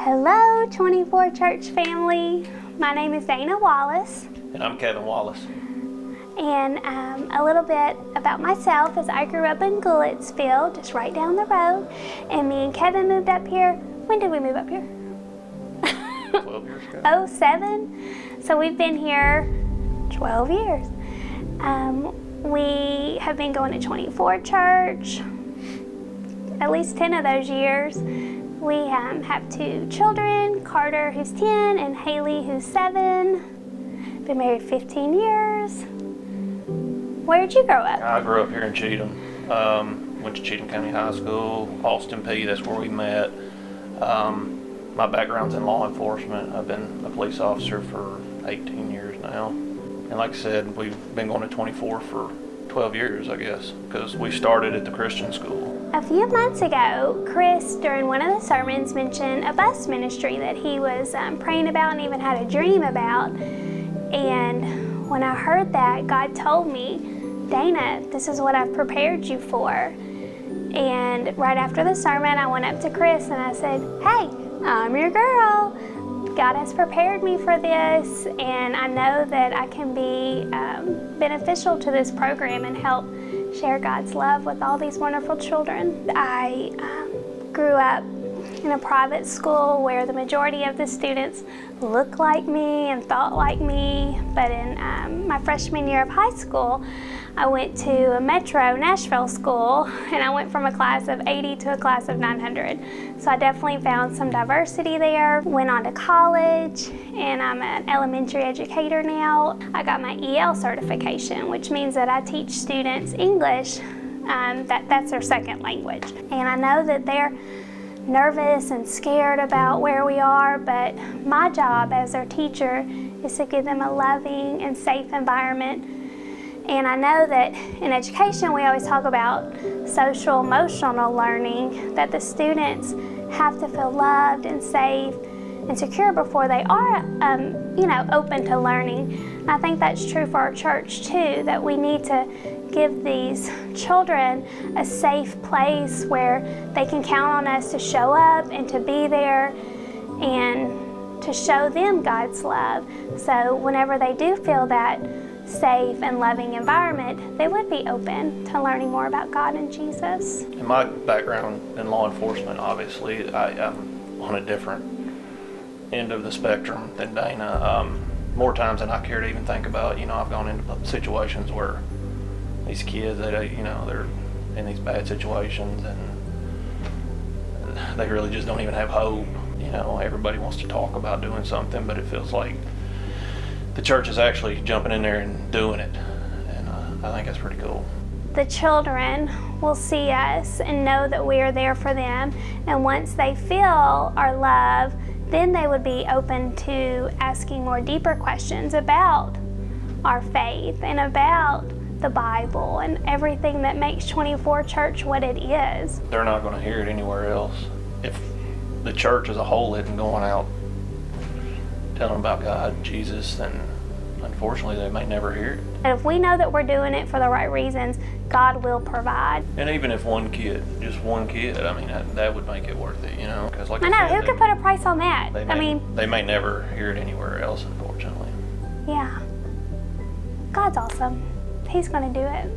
Hello, 24 Church family. My name is Dana Wallace. And I'm Kevin Wallace. And a little bit about myself is I grew up in Goulitsville, just right down the road. And me and Kevin moved up here. When did we move up here? 12 years ago. 07. So we've been here 12 years. We have been going to 24 Church at least 10 of those years. We have 2 children, Carter, who's 10, and Haley, who's 7. Been married 15 years. Where did you grow up? I grew up here in Cheatham. Went to Cheatham County High School, Austin P, that's where we met. My background's in law enforcement. I've been a police officer for 18 years now. And like I said, we've been going to 24 for 12 years, I guess, because we started at the Christian school. A few months ago, Chris, during one of the sermons, mentioned a bus ministry that he was praying about and even had a dream about. And when I heard that, God told me, Dana, this is what I've prepared you for. And right after the sermon, I went up to Chris and I said, hey, I'm your girl. God has prepared me for this, and I know that I can be beneficial to this program and help share God's love with all these wonderful children. I grew up in a private school where the majority of the students looked like me and thought like me, but in my freshman year of high school, I went to a Metro Nashville school, and I went from a class of 80 to a class of 900. So I definitely found some diversity there. Went on to college, and I'm an elementary educator now. I got my EL certification, which means that I teach students English. That's their second language. And I know that they're nervous and scared about where we are, but my job as their teacher is to give them a loving and safe environment. And I know that in education we always talk about social emotional learning, that the students have to feel loved and safe and secure before they are open to learning. And I think that's true for our church too, that we need to give these children a safe place where they can count on us to show up and to be there and to show them God's love. So whenever they do feel that safe and loving environment, they would be open to learning more about God and Jesus. In my background in law enforcement, obviously, I'm on a different end of the spectrum than Dana. More times than I care to even think about. I've gone into situations where these kids, they're in these bad situations and they really just don't even have hope. Everybody wants to talk about doing something, but it feels like the church is actually jumping in there and doing it, and I think that's pretty cool. The children will see us and know that we are there for them, and once they feel our love, then they would be open to asking more deeper questions about our faith and about the Bible and everything that makes 24 Church what it is. They're not going to hear it anywhere else. If the church as a whole isn't going out telling them about God, Jesus, then unfortunately they may never hear it. If we know that we're doing it for the right reasons, God will provide. And even if just one kid, that would make it worth it, because like I know, who could put a price on that? They may never hear it anywhere else, unfortunately. Yeah. God's awesome. He's going to do it.